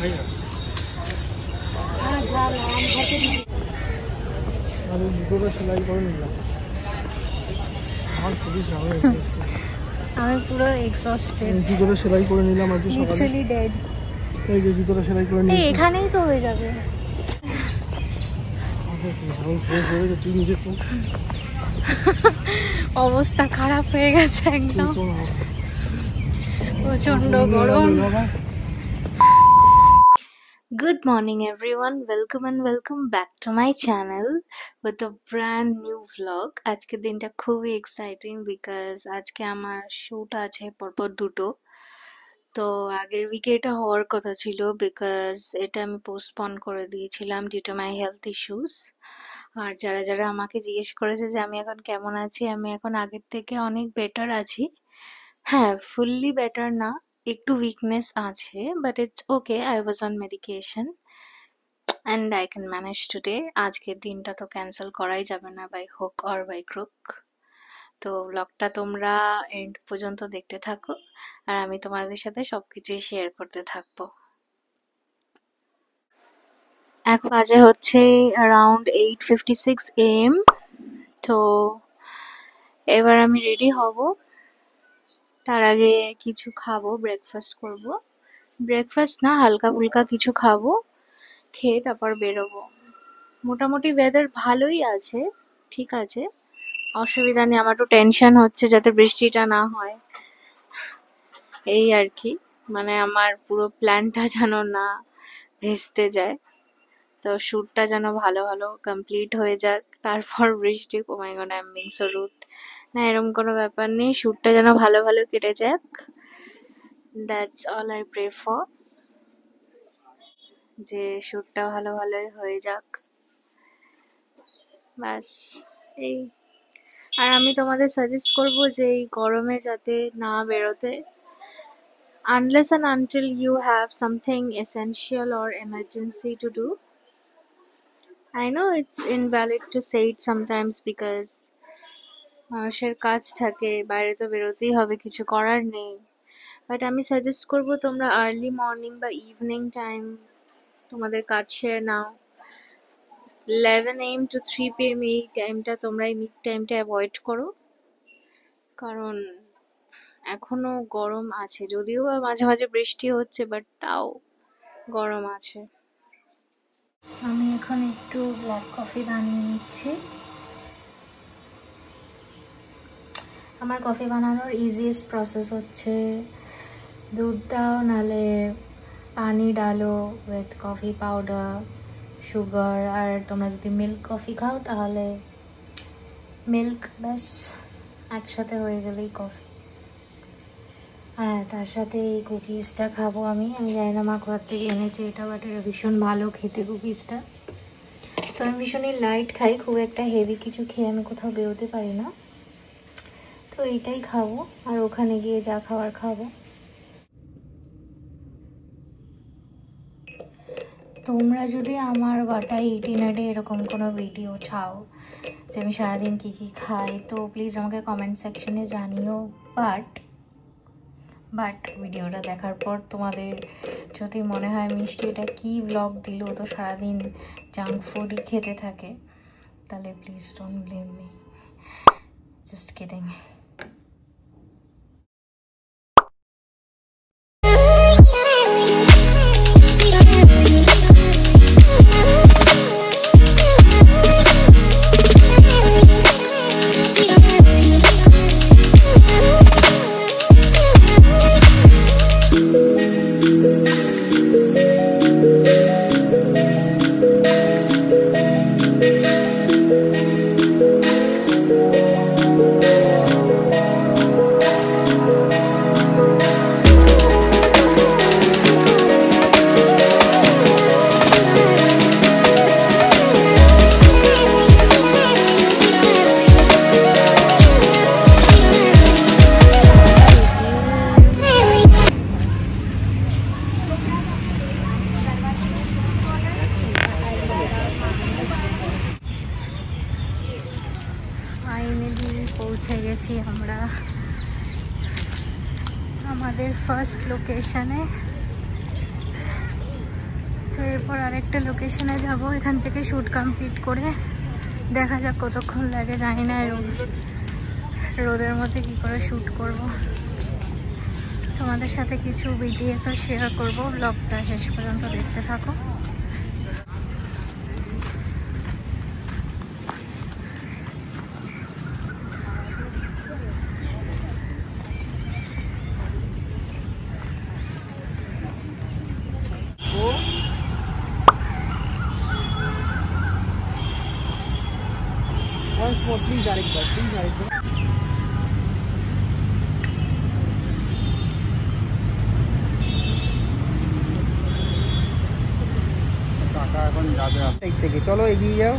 আমি জুতোটা সেলাই করে নিলাম। আমার খুবই আমি পুরো এক্সস্টেড। জুতোটা সেলাই করে নিলাম আজকে সকালে। Literally dead. এই যে জুতোটা সেলাই করে নিলাম। এখানেই তো হয়ে যাবে। অবস্থা খারাপ হয়ে গেছে একদম, প্রচন্ড গরম। Good morning everyone, welcome back to my channel with a brand new vlog. আজকে দিনটা খুবই এক্সাইটিং বিকজ আজকে আমার শুট আছে পরপর দুটো। তো আগের উইকে এটা হওয়ার কথা ছিল বিকজ এটা আমি পোস্টপন করে দিয়েছিলাম due to my health issues. আর যারা যারা আমাকে জিজ্ঞেস করেছে যে আমি এখন কেমন আছি, আমি এখন আগের থেকে অনেক বেটার আছি। হ্যাঁ, ফুললি বেটার না, একটু উইকনেস আছে, but it's okay. I was on medication and I can manage today. আজকের দিনটা তো ক্যান্সেল করাই যাবে না, বাই হোক অর বাই ক্রুক। তো ব্লগটা তোমরা এন্ড পর্যন্ত দেখতে থাকো আর আমি তোমাদের সাথে সবকিছুই শেয়ার করতে থাকবো। এখন বাজে হচ্ছে অ্যারাউন্ড 8:56 AM। তো এবার আমি রেডি হব, তার আগে কিছু খাবো, ব্রেকফাস্ট করব। ব্রেকফাস্ট না, হালকা ফুলকা কিছু খাবো, খেয়ে তারপর বেরোবো। মোটামুটি ওয়েদার ভালোই আছে, ঠিক আছে, অসুবিধা নেই। আমার একটু টেনশন হচ্ছে যাতে বৃষ্টিটা না হয়, এই আর কি। মানে আমার পুরো প্ল্যানটা যেন না ভেস্তে যায়। তো শ্যুটটা যেন ভালো ভালো কমপ্লিট হয়ে যাক, তারপর বৃষ্টি। Oh my god, I am being so rude. না, এরকম কোনো ব্যাপার নেই, শ্যুটটা যেন ভালো ভালো কেটে যাক। That's all I pray for, যে শ্যুটটা ভালো ভালোই হয়ে যাক, ব্যাস এই। আর আমি তোমাদের সাজেস্ট করব যে এই গরমে যাতে না বেরোতে, unless and until you have something essential or emergency to do. I know it's invalid to say it sometimes because মানুষের কাজ থাকে, বাইরে তো বেরোতেই হবে, কিছু করার নেই। বাট আমি সাজেস্ট করব তোমরা আর্লি মর্নিং বা ইভিনিং টাইম তোমাদের কাজ সেরে নাও। 11 AM to 3 PM এই টাইমটা তোমরা, এই মিড টাইমটা অ্যাভয়েড করো, কারণ এখনো গরম আছে। যদিও বা মাঝে মাঝে বৃষ্টি হচ্ছে, বাট তাও গরম আছে। আমি এখন একটু ব্ল্যাক কফি বানিয়ে নিচ্ছি। আমার কফি বানানোর ইজিয়েস্ট প্রসেস হচ্ছে দুধ দাও, নালে পানি ডালো উইথ কফি পাউডার, সুগার, আর তোমরা যদি মিল্ক কফি খাও তাহলে মিল্ক, ব্যাস একসাথে হয়ে গেলেই কফি। হ্যাঁ, তার সাথে এই কুকিজটা খাবো আমি জানি না মা কোথা থেকে এনেছে এটা, বাট এটা ভীষণ ভালো খেতে কুকিজটা। তো আমি ভীষণই লাইট খাই, খুব একটা হেভি কিছু খেয়ে আমি কোথাও বেরোতে পারি না। তো এইটাই খাবো, আর ওখানে গিয়ে যা খাবার খাবো। তোমরা যদি আমার বাটা ইটিনারে এরকম কোনো ভিডিও চাও যে আমি সারাদিন কী কী খাই, তো প্লিজ আমাকে কমেন্ট সেকশনে জানিও। বাট ভিডিওটা দেখার পর তোমাদের যদি মনে হয় মিষ্টি এটা কী ব্লগ দিল, তো সারাদিন জাঙ্ক ফুডই খেতে থাকে, তাহলে please don't blame me, just kidding. Finally পৌঁছে গেছি আমরা আমাদের ফার্স্ট লোকেশনে। এরপর আরেকটা লোকেশনে যাব, এখান থেকে শ্যুট কমপ্লিট করে দেখা যাক কতক্ষণ লাগে, জানি না রোদের মধ্যে কি করে শ্যুট করব। তোমাদের সাথে কিছু ভিডিওসও শেয়ার করব, ব্লগটা শেষ পর্যন্ত দেখতে থাকো। प्लीज आरेकबार টাকা এখন যাবে এই থেকে, চলো এগিয়ে যাও।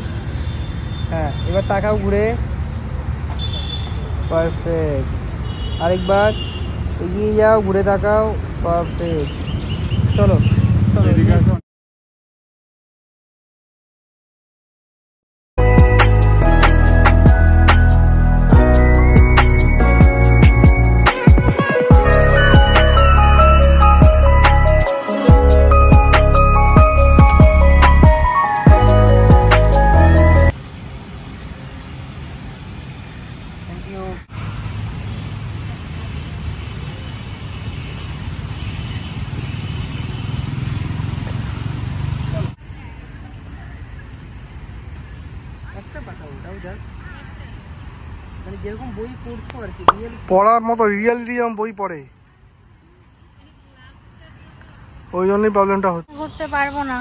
হ্যাঁ এবার তাকাও ঘুরে, পারফেক্ট। আরেকবার এগিয়ে যাও, ঘুরে তাকাও, পারফেক্ট। চলো চলো। যেরকম বই পড়ছো আর কি, পড়ার মতো রিয়েলি বই পড়ে, ওই জন্যই প্রবলেমটা হচ্ছে। ঘুরতে পারবো না।